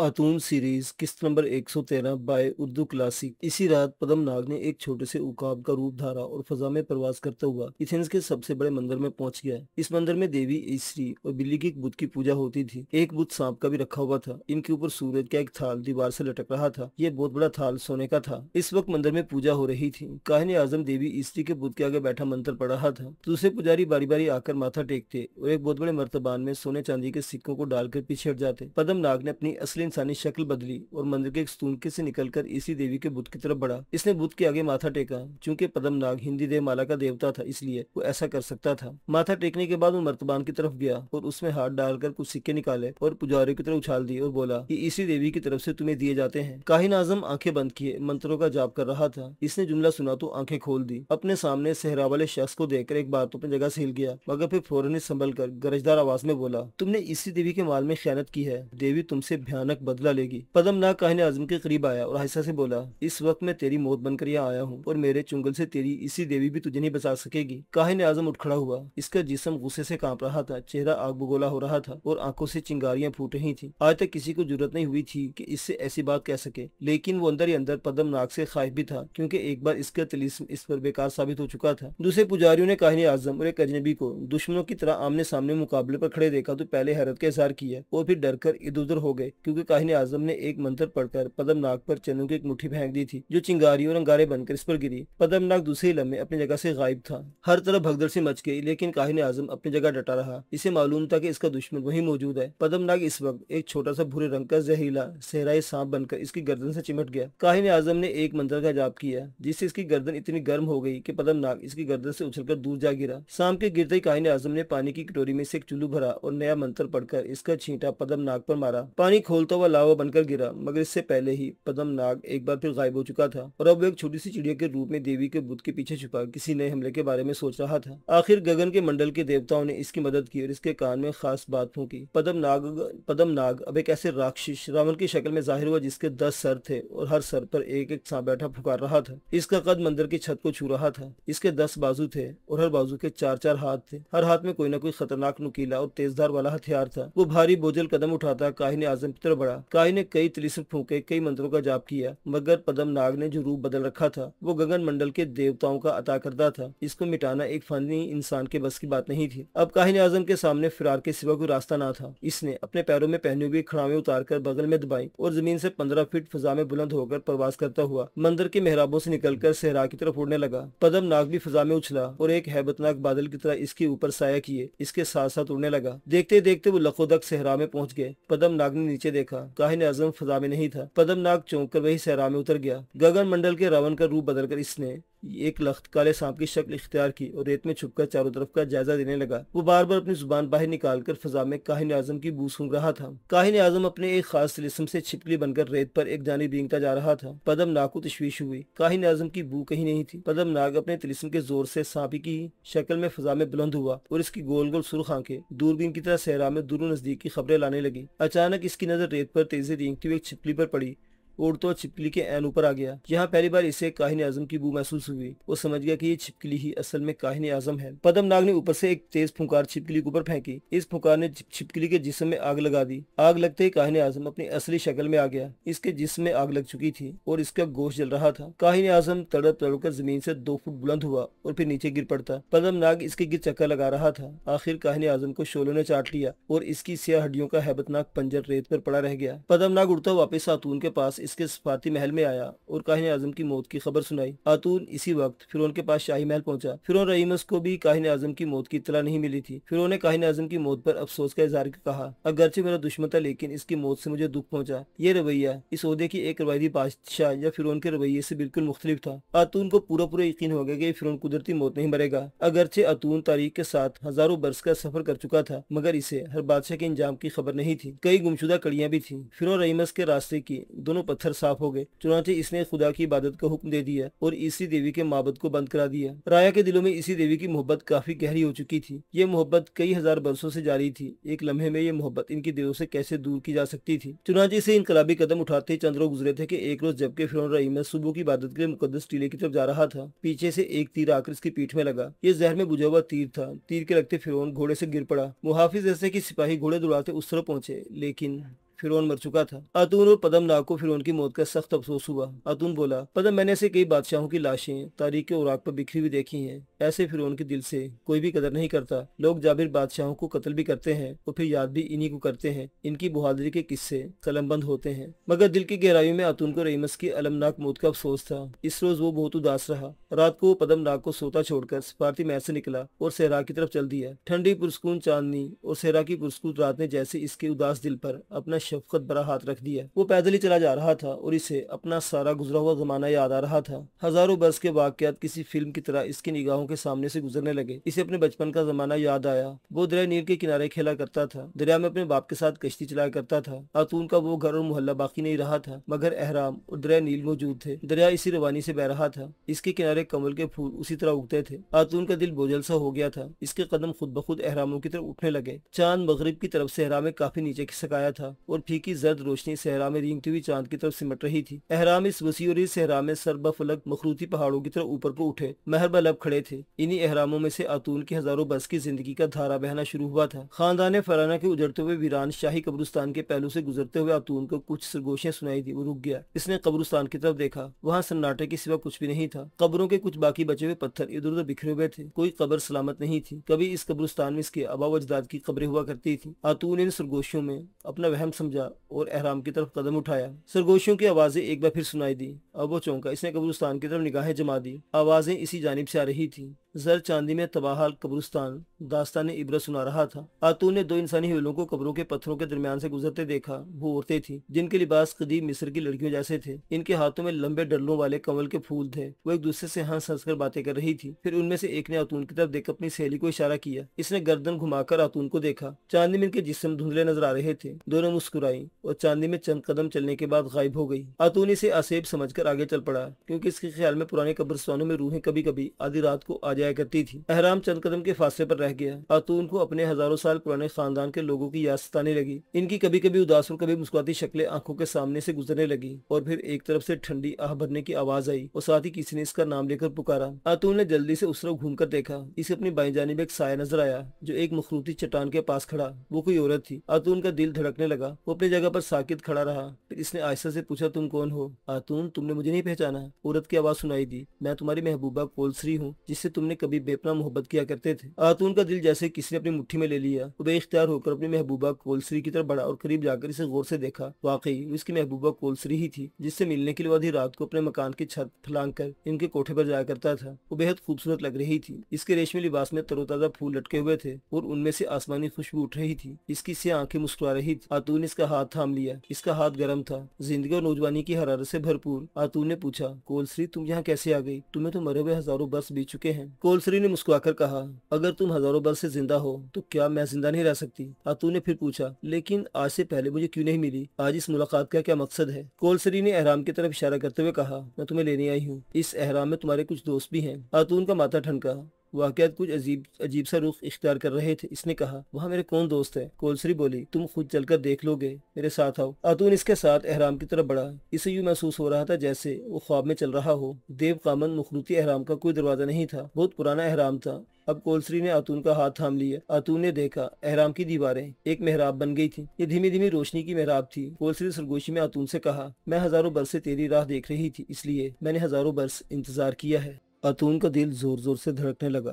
आतून सीरीज किस्त number 113 bye Urdu classic. इसी रात पद्मनाग ने एक छोटे से उकाब का रूप धारा और फजा में प्रवास करता हुआ एथेंस के सबसे बड़े मंदिर में पहुंच गया। इस मंदिर में देवी ईसरी और बिल्ली की एक बुत की पूजा होती थी। एक बुत सांप का भी रखा हुआ था। इनके ऊपर सूरज का एक थाल दीवार से लटक रहा था। यह बहुत बड़ा थाल सोने का था। इस वक्त मंदिर में पूजा हो रही थी। काहिन आजम देवी ईसरी के बुत के आगे बैठा मंत्र पढ़ रहा था। दूसरे पुजारी बारी बारी आकर माथा टेकते और एक बहुत बड़े मर्तबान में सोने चांदी के सिक्कों को डालकर पीछे हट जाते। पद्मनाग ने अपनी असली इंसानी शक्ल बदली और मंदिर के एक स्तूनके से निकलकर इसी देवी के बुत की तरफ बढ़ा। इसने बुत के आगे माथा टेका। चूंकि पद्मनाग हिंदी देवमाला का देवता था, इसलिए वो ऐसा कर सकता था। माथा टेकने के बाद वो मर्तबान की तरफ गया और उसमें हाथ डालकर कुछ सिक्के निकाले और पुजारियों की तरफ उछाल दिए और बोला कि इसी देवी की तरफ से तुम्हें दिए जाते हैं। काहिन आजम आंखें बंद किए मंत्रों का जाप कर रहा था। इसने जुमला सुना तो आंखें खोल दी। अपने सामने सेहरा वाले शख्स को देखकर एक बार तो अपनी जगह से हिल गया, मगर फिर फौरन ही संभल कर गरजदार आवाज में बोला, तुमने इसी देवी के माल में खयानत की है। देवी तुमसे भयानक बदला लेगी। पद्मनाग काहिन आजम के करीब आया और आहिस्ता से बोला, इस वक्त मैं तेरी मौत बनकर यहाँ आया हूँ और मेरे चुंगल से तेरी इसी देवी भी तुझे नहीं बचा सकेगी। काहिन आजम उठ खड़ा हुआ। इसका जिस्म गुस्से से कांप रहा था, चेहरा आग बगोला हो रहा था और आंखों से चिंगारियां फूट रही थी। आज तक किसी को जरूरत नहीं हुई थी कि इससे ऐसी बात कह सके, लेकिन वो अंदर ही अंदर पद्मनाग से खाइफ भी था, क्योंकि एक बार इसका तिलिस्म इस पर बेकार साबित हो चुका था। दूसरे पुजारियों ने काहिन आजम और एक अजनबी को दुश्मनों की तरह आमने सामने मुकाबले पर खड़े देखा तो पहले हैरत का इजहार किया और फिर डरकर इधर उधर हो गए, क्योंकि काहिन आजम ने एक मंत्र पढ़कर पद्मनाग पर चंदन की एक मुट्ठी फेंक दी थी, जो चिंगारी और अंगारे बनकर इस पर गिरी। पद्मनाग दूसरे लम्हे अपनी जगह से गायब था। हर तरफ भगदड़ सी मच गई, लेकिन काहिन आजम अपनी जगह डटा रहा। इसे मालूम था कि इसका दुश्मन वही मौजूद है। पद्मनाग इस वक्त एक छोटा सा भूरे रंग का जहरीला सहराई सांप बनकर इसकी गर्दन से चिमट गया। काहिन आजम ने एक मंत्र का जाप किया, जिससे इसकी गर्दन इतनी गर्म हो गई कि पद्मनाग इसकी गर्दन से उछलकर दूर जा गिरा। सांप के गिरते ही काहिन आजम ने पानी की कटोरी में से एक चुल्लू भरा और नया मंत्र पढ़कर इसका छींटा पद्मनाग पर मारा। पानी खोलता हुआ लावा बनकर गिरा, मगर इससे पहले ही पद्मनाग एक बार फिर गायब हो चुका था और अब वो एक छोटी सी चिड़िया के रूप में देवी के बुत के पीछे छुपा किसी नए हमले के बारे में सोच रहा था। आखिर गगन के मंडल के देवताओं ने इसकी मदद की और इसके कान में खास बात फूंकी। पद्मनाग अब एक ऐसे राक्षस रावण की शक्ल में जाहिर हुआ, जिसके 10 सर थे और हर सर पर एक एक सांप बैठा पुकार रहा था। इसका कद मंदिर की छत को छू रहा था। इसके 10 बाजू थे और हर बाजू के 4-4 हाथ थे। हर हाथ में कोई न कोई खतरनाक नुकीला और तेजधार वाला हथियार था। वो भारी बोझल कदम उठाता काहिन आजम की तरफ बढ़ा। काहिन ने कई तिलिस्म फूंके, कई मंत्रों का जाप किया, मगर पद्मनाग ने जो रूप बदल रखा था वो गगन मंडल के देवताओं का अता करदा था। इसको मिटाना एक फनी इंसान के बस की बात नहीं थी। अब काहिन आजम के सामने फिरार के सिवा कोई रास्ता ना था। इसने अपने पैरों में पहनी हुई खड़ावें उतारकर बगल में दबाई और जमीन से 15 फीट फजा में बुलंद होकर प्रवास करता हुआ मंदिर के मेहराबों से निकलकर सहरा की तरफ उड़ने लगा। पद्मनाग भी फजा में उछला और एक हैबतनाक बादल की तरह इसके ऊपर साया किए इसके साथ साथ उड़ने लगा। देखते देखते वो लखोदक सहरा में पहुंच गए। पद्मनाग ने नीचे देखा, काहिन आजम फजा में नहीं था। पद्मनाग चौंक कर वही सहरा में उतर गया। गगन मंडल के रावण का रूप बदलकर इसने एक लख्त काले सांप की शक्ल इख्तियार की और रेत में छुपकर चारों तरफ का जायजा देने लगा। वो बार बार अपनी जुबान बाहर निकालकर फजा में काहिन आजम की बू सूंघ रहा था। काहिन आजम अपने एक खास तिलिस्म से छिपकली बनकर रेत पर एक जानिब रेंगता जा रहा था। पद्मनाग को तशवीश हुई। काहिन आजम की बू कहीं नहीं थी। पद्मनाग अपने तिलिस्म के जोर से सांप की शक्ल में फजा में बुलंद हुआ और इसकी गोल गोल सुर्ख आंखें दूरबीन की तरह सहरा में दूर नजदीक की खबरें लाने लगी। अचानक इसकी नजर रेत पर तेजी रेंगती हुई एक छिपकली पर पड़ी। उड़ते हुए छिपकली के ऐन ऊपर आ गया। यहाँ पहली बार इसे काहिन आजम की बू महसूस हुई। वो समझ गया कि ये छिपकली ही असल में काहिन आजम है। पद्मनाग ने ऊपर से एक तेज फुंकार छिपकली के ऊपर फेंकी। इस फुंकार ने छिपकली के जिस्म में आग लगा दी। आग लगते ही काहिन आजम अपनी असली शक्ल में आ गया। इसके जिस्म में आग लग चुकी थी और इसका गोश्त जल रहा था। काहिन आजम तड़प तड़प कर जमीन से 2 फुट बुलंद हुआ और फिर नीचे गिर पड़ता। पद्मनाग इसके गिर चक्कर लगा रहा था। आखिर काहिन आजम को शोलों ने चाट लिया और इसकी सियाह हड्डियों का हैबतनाक पंजर रेत पर पड़ा रह गया। पद्मनाग उड़ता वापस आतून के पास इसके सफारती महल में आया और काहिन आजम की मौत की खबर सुनाई। आतून इसी वक्त फिरौन के पास शाही महल पहुंचा। फिरौन रहीमस को भी काहिन आजम की मौत की इत्तला नहीं मिली थी। फिरौन ने काहिन आजम की मौत पर अफसोस का इजहार कहा, अगरचे मेरा दुश्मन था, लेकिन इसकी मौत से मुझे दुख पहुंचा। ये रवैया इस ओहदे की एक रवायती बादशाह या फिरौन के रवैये से बिल्कुल मुख्तलिफ था। आतून को पूरा पूरा यकीन हो गया कि फिरौन कुदरती मौत नहीं मरेगा। अगरचे आतून तारीख के साथ हजारों बरस का सफर कर चुका था, मगर इसे हर बादशाह के इंजाम की खबर नहीं थी। कई गुमशुदा कड़ियां भी थी। फिरौन रहीमस के रास्ते की दोनों पत्थर साफ हो गए। चुनांचे इसने खुदा की इबादत का हुक्म दे दिया और इसी देवी के माबद को बंद करा दिया। राया के दिलों में इसी देवी की मोहब्बत काफी गहरी हो चुकी थी। ये मोहब्बत कई हजार बरसों से जारी थी। एक लम्हे में ये मोहब्बत इनकी दिलों से कैसे दूर की जा सकती थी। चुनांचे इसे इनकलाबी कदम उठाते चंद रोज गुजरे थे कि एक रोज जबकि फिरौन रहीमस सुबह की इबादत के लिए मुकद्दस टीले की तरफ जा रहा था, पीछे से एक तीर आकर इसकी पीठ में लगा। ये जहर में बुझा हुआ तीर था। तीर के लगते फिरौन घोड़े से गिर पड़ा। मुहाफिज जैसे कि सिपाही घोड़े दौड़ाते उस तरफ पहुंचे, लेकिन फिरौन मर चुका था। आतून और पद्मनाग को फिरौन की मौत का सख्त अफसोस हुआ। आतून बोला, पद्म, मैंने ऐसे कई बादशाहों की लाशें तारीख के औराक पर बिखरी हुई देखी हैं। ऐसे फिरौन के दिल से कोई भी कदर नहीं करता। लोग जाबिर बादशाहों को कत्ल भी करते हैं और फिर याद भी इन्हीं को करते हैं। इनकी बहादुरी के किस्से कलमबंद होते हैं। मगर दिल की गहराइयों में आतून को रहीमस की अलमनाक मौत का अफसोस था। इस रोज वो बहुत उदास रहा। रात को वो पद्मनाग को सोता छोड़कर सफारती महल से निकला और सहरा की तरफ चल दिया। ठंडी पुरस्कून चांदनी और सहरा की पुरस्कून रात ने जैसे इसके उदास दिल पर अपना शफकत भरा हाथ रख दिया। वो पैदल ही चला जा रहा था और इसे अपना सारा गुजरा हुआ जमाना याद आ रहा था। हजारों बरस के वाकयात किसी फिल्म की तरह इसकी निगाहों के सामने से गुजरने लगे। इसे अपने बचपन का जमाना याद आया। वो दरिया नील के किनारे खेला करता था। दरिया में अपने बाप के साथ कश्ती चलाया करता था। आतून का वो घर और मोहल्ला बाकी नहीं रहा था, मगर अहराम और दरिया नील मौजूद थे। दरिया इसी रवानी से बह रहा था। इसके किनारे कमल के फूल उसी तरह उगते थे। आतून का दिल बोझल सा हो गया था। इसके कदम खुद ब खुद अहरामों की तरफ उठने लगे। चांद मगरिब की तरफ सहरा में काफी नीचे खिसकाया था और फीकी जर्द रोशनी सहरा में रेंगती हुई चांद की तरफ सिमट रही थी। अहराम इस वसी और इस सहरा में सरब फलक मखरूती पहाड़ों की तरफ ऊपर को उठे महरब लब खड़े थे। इन्हीं अहरामों में से आतून की हजारों बरस की जिंदगी का धारा बहना शुरू हुआ था। खानदान फराना के उजड़ते हुए वीरान शाही कब्रिस्तान के पहलू से गुजरते हुए आतून को कुछ सरगोशियां सुनाई दी। वो रुक गया। इसने कब्रिस्तान की तरफ देखा। वहाँ सन्नाटे के सिवा कुछ भी नहीं था। कब्रों के कुछ बाकी बचे हुए पत्थर इधर उधर बिखरे हुए थे। कोई कब्र सलामत नहीं थी। कभी इस कब्रिस्तान में इसके आबा व अजदाद की कब्रें हुआ करती थी। आतून इन सरगोशियों में अपना वहम समझा और अहराम की तरफ कदम उठाया। सरगोशियों की आवाजें एक बार फिर सुनाई दी। अब वो चौंका। इसने कब्रिस्तान की तरफ निगाहें जमा दी। आवाजें इसी जानिब से आ रही थी। जर चांदी में तबाहाल कब्रिस्तान दास्तान इबरत सुना रहा था। आतून ने दो इंसानी हवेलों को कब्रों के पत्थरों के दरमियान से गुजरते देखा। वो औरतें थीं जिनके लिबास कदीम मिस्र की लड़कियों जैसे थे। इनके हाथों में लंबे डरलों वाले कमल के फूल थे। वो एक दूसरे से हंस हंस कर बातें कर रही थी। फिर उनमें से एक ने आतून की तरफ देख अपनी सहेली को इशारा किया। इसने गर्दन घुमाकर आतून को देखा। चांदी में इनके जिस्म धुंधले नजर आ रहे थे। दोनों मुस्कुराई और चांदी में चंद कदम चलने के बाद गायब हो गई। आतून इसे आसेब समझकर आगे चल पड़ा, क्योंकि इसके ख्याल में पुराने कब्रिस्तानों में रूहें कभी कभी आधी रात को आ जाया करती थी। अहराम चंद कदम के फासले पर रह गया। आतून को अपने हजारों साल पुराने खानदान के लोगों की याद सताने लगी। इनकी कभी कभी उदास और कभी मुस्कुराती शक्लें आंखों के सामने से गुजरने लगी। और फिर एक तरफ से ठंडी आह भरने की आवाज आई और साथ ही किसी ने इसका नाम लेकर पुकारा। आतून ने जल्दी से उस तरफ घूमकर देखा। इसे अपनी बाईं जानिब एक साया नजर आया जो एक मखरूती चट्टान के पास खड़ा। वो कोई औरत थी। आतून का दिल धड़कने लगा। वो अपनी जगह पर साकित खड़ा रहा। फिर इसने आयशा से पूछा, तुम कौन हो? आतून, तुमने मुझे नहीं पहचाना? औरत की आवाज सुनाई दी। मैं तुम्हारी महबूबा कोलसरी हूँ, जिससे तुमने कभी बेपनाह मोहब्बत किया करते थे। आतून का दिल जैसे किसी ने अपनी मुट्ठी में ले लिया। वो बेइख्तियार होकर अपनी महबूबा कोलसरी की तरफ बढ़ा और करीब जाकर इसे गौर से देखा। वाकई वो इसकी महबूबा कोलसरी ही थी, जिससे मिलने के लिए आधी रात को अपने मकान की छत फलांग कर इनके कोठे पर जाया करता था। वो बेहद खूबसूरत लग रही थी। इसके रेशमी लिबास में तरोताजा फूल लटके हुए थे और उनमें से आसमानी खुशबू उठ रही थी। इसकी से आंखें मुस्कुरा रही थी। आतून ने इसका हाथ थाम लिया। इसका हाथ गर्म था, जिंदगी और नौजवानी की हरारत से भरपूर। आतून ने पूछा, कोलसरी, तुम यहाँ कैसे आ गई? तुम्हें तो मरे हुए हजारों बरस बीत चुके हैं। कोलसरी ने मुस्कुराकर कहा, अगर तुम हजारों बरस से जिंदा हो तो क्या मैं जिंदा नहीं रह सकती? आतून ने फिर पूछा, लेकिन आज से पहले मुझे क्यों नहीं मिली? आज इस मुलाकात का क्या मकसद है? कोलसरी ने अहराम की तरफ इशारा करते हुए कहा, मैं तुम्हें लेने आई हूँ। इस अहराम में तुम्हारे कुछ दोस्त भी हैं। आतून का माथा ठनका। वाकयात कुछ अजीब सा रुख इख्तियार कर रहे थे। इसने कहा, वहाँ मेरे कौन दोस्त है? कोलसरी बोली, तुम खुद चलकर देख लोगे, मेरे साथ आओ। आतून इसके साथ अहराम की तरफ बढ़ा। इसे यूं महसूस हो रहा था जैसे वो ख्वाब में चल रहा हो। देव कामन मुखरूती अहराम का कोई दरवाजा नहीं था। बहुत पुराना अहराम था। अब कोलसरी ने आतून का हाथ थाम लिया। आतून ने देखा, अहराम की दीवारें एक मेहराब बन गई थी। ये धीमी धीमी रोशनी की मेहराब थी। कोलसरी सरगोशी में आतून से कहा, मैं हजारों बरस से तेरी राह देख रही थी, इसलिए मैंने हजारों बरस इंतजार किया है। आतून का दिल जोर जोर से धड़कने लगा।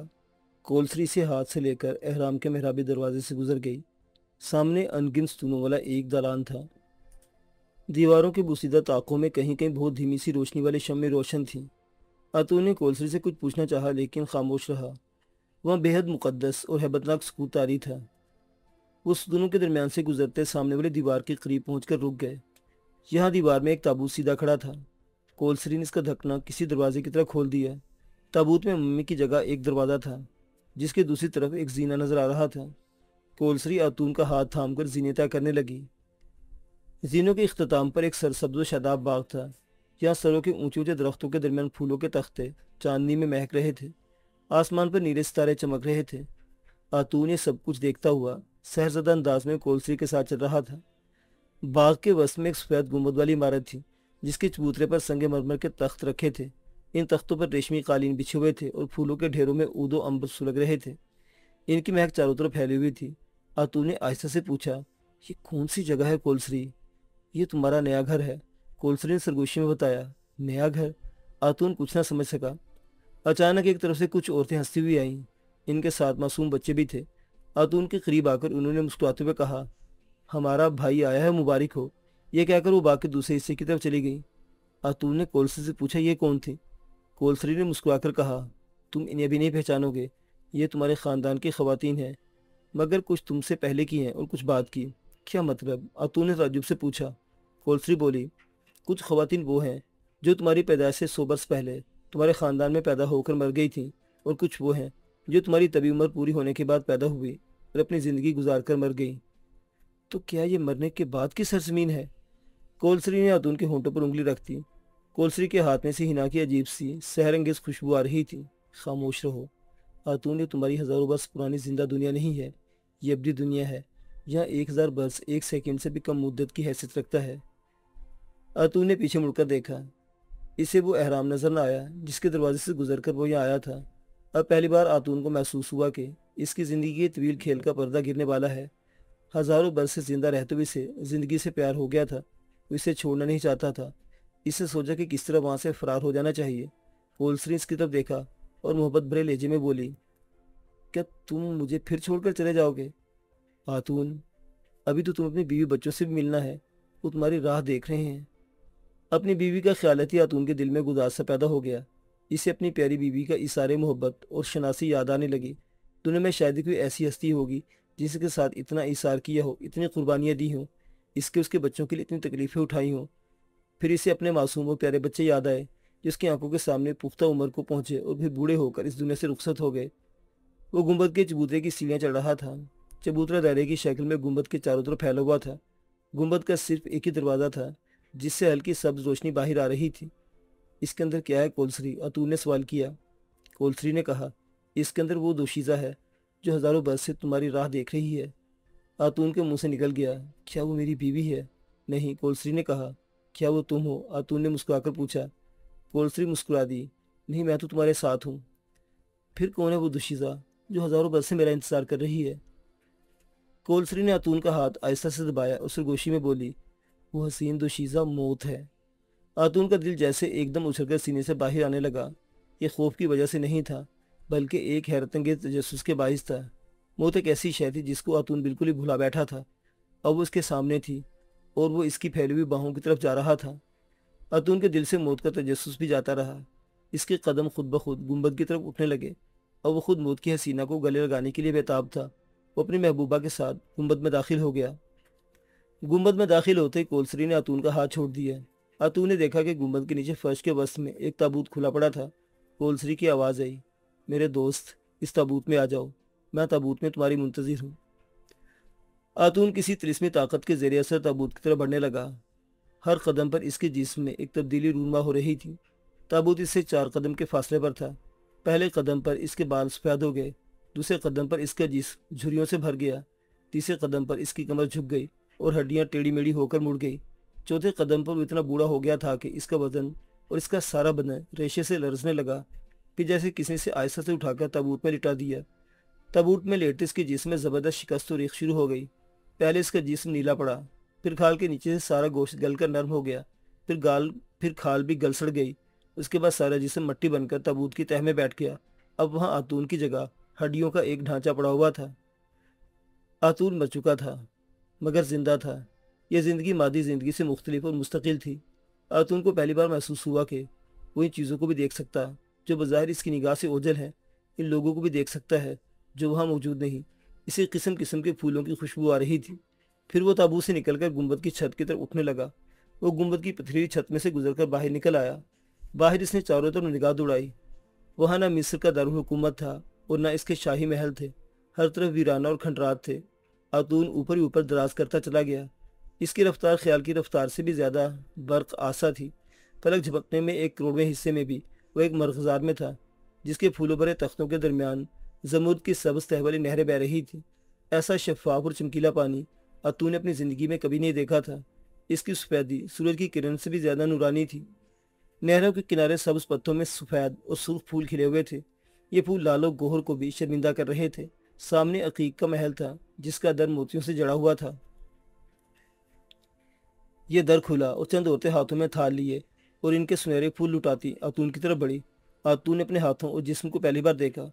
कोलसरी से हाथ से लेकर अहराम के मेहराबी दरवाजे से गुजर गई। सामने अनगिनत स्तूनों वाला एक दालान था। दीवारों के बुसीदा ताकों में कहीं कहीं बहुत धीमी सी रोशनी वाली शम्में रोशन थीं। आतून ने कोलसरी से कुछ पूछना चाहा, लेकिन खामोश रहा। वह बेहद मुकद्दस और हैबतनाक सुकूत तारी था। वो स्तूनों के दरमियान से गुजरते सामने वाली दीवार के करीब पहुंचकर रुक गए। यहाँ दीवार में एक ताबूत सीधा खड़ा था। कोलसरी ने इसका ढकना किसी दरवाजे की तरह खोल दिया। ताबूत में मम्मी की जगह एक दरवाजा था, जिसके दूसरी तरफ एक जीना नजर आ रहा था। कोलसरी आतून का हाथ थामकर जीने तय करने लगी। जीनों के इख्तिताम पर एक सरसब्ज़ व शादाब बाग था। यहाँ सरों के ऊंचे ऊंचे दरख्तों के दरमियान फूलों के तख्ते चांदनी में महक रहे थे। आसमान पर नीले सितारे चमक रहे थे। आतून ये सब कुछ देखता हुआ सहरज़दा अंदाज में कोलसरी के साथ चल रहा था। बाग के वस्त में एक सफ़ेद गुंबद वाली इमारत थी, जिसके चबूतरे पर संगे मरमर के तख्त रखे थे। इन तख्तों पर रेशमी कालीन बिछे हुए थे और फूलों के ढेरों में ऊदो अंबर सुलग रहे थे। इनकी महक चारों तरफ फैली हुई थी। आतून ने आहिस्ता से पूछा, ये कौन सी जगह है कोलसरी? ये तुम्हारा नया घर है, कोलसरी ने सरगोशी में बताया। नया घर? आतून कुछ ना समझ सका। अचानक एक तरफ से कुछ औरतें हंसती हुई आईं। इनके साथ मासूम बच्चे भी थे। आतून के करीब आकर उन्होंने मुस्कुराते हुए कहा, हमारा भाई आया है, मुबारक हो। ये कहकर वो बाग के दूसरे हिस्से की तरफ चली गई। आतून ने कोलसरी से पूछा, ये कौन थी? कोलसरी ने मुस्कुराकर कहा, तुम इन्हें भी नहीं पहचानोगे। ये तुम्हारे खानदान की खवातीन हैं, मगर कुछ तुमसे पहले की हैं और कुछ बाद की। क्या मतलब? आतून ने ताज्जुब से पूछा। कोलसरी बोली, कुछ खवातीन वो हैं जो तुम्हारी पैदाइश से 100 बरस पहले तुम्हारे खानदान में पैदा होकर मर गई थीं, और कुछ वो हैं जो तुम्हारी तभी उम्र पूरी होने के बाद पैदा हुई और अपनी ज़िंदगी गुजार कर मर गई। तो क्या ये मरने के बाद की सरजमीन है? कोलसरी ने आतून के होंठों पर उंगली रख दी। कोलसरी के हाथ में से हिना की अजीब सी सहरंगेज खुशबू आ रही थी। खामोश रहो आतून, ये तुम्हारी हज़ारों बरस पुरानी जिंदा दुनिया नहीं है, ये अब्दी दुनिया है। यहाँ 1000 बरस 1 सेकंड से भी कम मुद्दत की हैसियत रखता है। आतून ने पीछे मुड़कर देखा। इसे वो अहराम नजर न आया जिसके दरवाजे से गुजरकर वो यहाँ आया था। अब पहली बार आतून को महसूस हुआ कि इसकी ज़िंदगी के तवील खेल का पर्दा गिरने वाला है। हज़ारों बरस से जिंदा रहते हुए इसे ज़िंदगी से प्यार हो गया था। वो इसे छोड़ना नहीं चाहता था। इससे सोचा कि किस तरह वहाँ से फरार हो जाना चाहिए। कोलसरी इसकी तरफ देखा और मोहब्बत भरे लहजे में बोली, क्या तुम मुझे फिर छोड़कर चले जाओगे? आतून, अभी तो तुम अपनी बीवी बच्चों से भी मिलना है, वो तुम्हारी राह देख रहे हैं। अपनी बीवी का ख्याल ही आतून के दिल में गुदार सा पैदा हो गया। इसे अपनी प्यारी बीवी का इशारे मोहब्बत और शनासी याद आने लगी। दुनिया में शायद ही कोई ऐसी हस्ती होगी जिसके साथ इतना इशार किया हो, इतनी कुर्बानियाँ दी हों, इसके उसके बच्चों के लिए इतनी तकलीफें उठाई हों। फिर इसे अपने मासूम और प्यारे बच्चे याद आए जिसकी आंखों के सामने पुख्ता उम्र को पहुंचे और फिर बूढ़े होकर इस दुनिया से रुखसत हो गए। वो गुंबद के चबूतरे की सीढ़ियाँ चढ़ रहा था। चबूतरा दायरे की शक्ल में गुंबद के चारों तरफ फैला हुआ था। गुंबद का सिर्फ एक ही दरवाज़ा था जिससे हल्की सब्ज रोशनी बाहर आ रही थी। इसके अंदर क्या है कोलसरी? आतून ने सवाल किया। कोलसरी ने कहा, इसके अंदर वो दोशीज़ा है जो हज़ारों बरस से तुम्हारी राह देख रही है। आतून के मुंह से निकल गया, क्या वो मेरी बीवी है? नहीं, कोलसरी ने कहा। क्या वो तुम हो? आतून ने मुस्कुराकर पूछा। कोलसरी मुस्कुरा दी। नहीं, मैं तो तुम्हारे साथ हूँ। फिर कौन है वो दोशीज़ा जो हज़ारों बरस से मेरा इंतजार कर रही है? कोलसरी ने आतून का हाथ आहिस्ता से दबाया और सरगोशी में बोली, वो हसीन दोशीज़ा मौत है। आतून का दिल जैसे एकदम उछलकर सीने से बाहर आने लगा। ये खौफ की वजह से नहीं था, बल्कि एक हैरतअंगेज तजस्सुस के बाइस था। मौत एक ऐसी शय थी जिसको आतून बिल्कुल ही भुला बैठा था। अब वो उसके सामने थी और वो इसकी फैली हुई बाहों की तरफ जा रहा था। आतून के दिल से मौत का तजस्सुस भी जाता रहा। इसके कदम खुद ब खुद गुंबद की तरफ उठने लगे और वो खुद मौत की हसीना को गले लगाने के लिए बेताब था। वो अपनी महबूबा के साथ गुंबद में दाखिल हो गया। गुंबद में दाखिल होते ही कोलसरी ने आतून का हाथ छोड़ दिया। आतून ने देखा कि गुंबद के नीचे फर्श के वस्त में एक ताबूत खुला पड़ा था। कोलसरी की आवाज़ आई, मेरे दोस्त, इस ताबूत में आ जाओ, मैं ताबूत में तुम्हारी मुंतजिर हूँ। आतून किसी तिलिस्मी ताकत के ज़रिए असर ताबूत की तरफ बढ़ने लगा। हर कदम पर इसके जिस्म में एक तब्दीली रूनमा हो रही थी। ताबूत इससे 4 कदम के फासले पर था। पहले कदम पर इसके बाल सफ़ेद हो गए, दूसरे कदम पर इसका जिस्म झुर्रियों से भर गया, तीसरे कदम पर इसकी कमर झुक गई और हड्डियां टेढ़ी मेढ़ी होकर मुड़ गई। चौथे कदम पर वो इतना बूढ़ा हो गया था कि इसका वजन और इसका सारा बदन रेशे से लरजने लगा। फिर जैसे किसी से आहिस्ता से उठाकर ताबूत में लिटा दिया। ताबूत में लेटे इसके जिस्म में ज़बरदस्त शिकस्त और रीख शुरू हो गई। पहले इसका जिस्म नीला पड़ा, फिर खाल के नीचे से सारा गोश्त गलकर नरम हो गया, फिर खाल भी गल सड़ गई। उसके बाद सारा जिस्म मट्टी बनकर ताबूत की तह में बैठ गया। अब वहाँ आतून की जगह हड्डियों का एक ढांचा पड़ा हुआ था। आतून मर चुका था मगर जिंदा था। यह ज़िंदगी मादी ज़िंदगी से मुख्तलिफ और मुस्तकिल थी। आतून को पहली बार महसूस हुआ कि वो इन चीज़ों को भी देख सकता जो बज़ाहिर इसकी निगाह से ओझल है, इन लोगों को भी देख सकता है जो वहाँ मौजूद नहीं। इसे किस्म किस्म के फूलों की खुशबू आ रही थी। फिर वो ताबूत से निकलकर गुंबद की छत की तरफ उठने लगा। वो गुंबद की पथरीली छत में से गुजरकर बाहर निकल आया। बाहर इसने चारों तरफ निगाह दौड़ाई। वहाँ ना मिस्र का दारुल हुकूमत था और ना इसके शाही महल थे। हर तरफ वीराना और खंडरात थे। आतून ऊपर ही ऊपर दराज करता चला गया। इसकी रफ्तार ख्याल की रफ्तार से भी ज़्यादा बर्क आसा थी। पलक झपकने में 1/करोड़वें हिस्से में भी वो एक मरग़ज़ार में था जिसके फूलों भरे तख्तों के दरमियान जमुर्द की सब्ज़ तह वाली नहरें बह रही थी। ऐसा शफ़ाफ और चमकीला पानी आतून ने अपनी ज़िंदगी में कभी नहीं देखा था। इसकी सफ़ेदी सूरज की किरण से भी ज़्यादा नूरानी थी। नहरों के किनारे सब्ज़ पत्तों में सफ़ेद और सुर्ख फूल खिले हुए थे। ये फूल लालो गोहर को भी शर्मिंदा कर रहे थे। सामने अकीक का महल था जिसका दर मोतियों से जड़ा हुआ था। ये दर खुला और चंद औरतें हाथों में थाल लिए और इनके सुनहरे फूल लुटाती आतून की तरफ बढ़ी। आतून ने अपने हाथों और जिस्म को पहली बार देखा।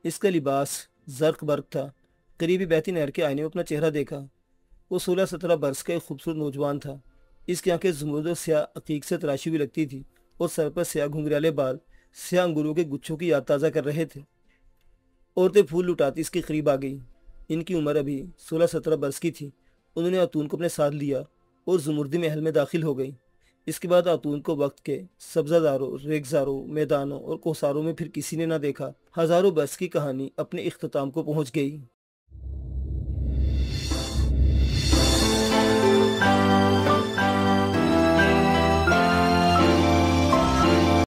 इसका लिबास जर्क बर्क था। करीबी बहती नहर के आईने में अपना चेहरा देखा। वो 16-17 बरस का एक खूबसूरत नौजवान था। इसकी आंखें जुमर्द और स्याह अकीक से तराशी हुई लगती थी और सर पर स्याह घुंघराले बाल स्याह अंगूरों के गुच्छों की याद ताज़ा कर रहे थे। औरतें फूल लुटाती इसके करीब आ गई। इनकी उम्र अभी 16-17 बरस की थी। उन्होंने आतून को अपने साथ लिया और जुमुर्दी महल में दाखिल हो गई। इसके बाद आतून को वक्त के सब्जादारों, रेगजारों, मैदानों और कोसारों में फिर किसी ने ना देखा। हजारों बरस की कहानी अपने इख्तिताम को पहुंच गई।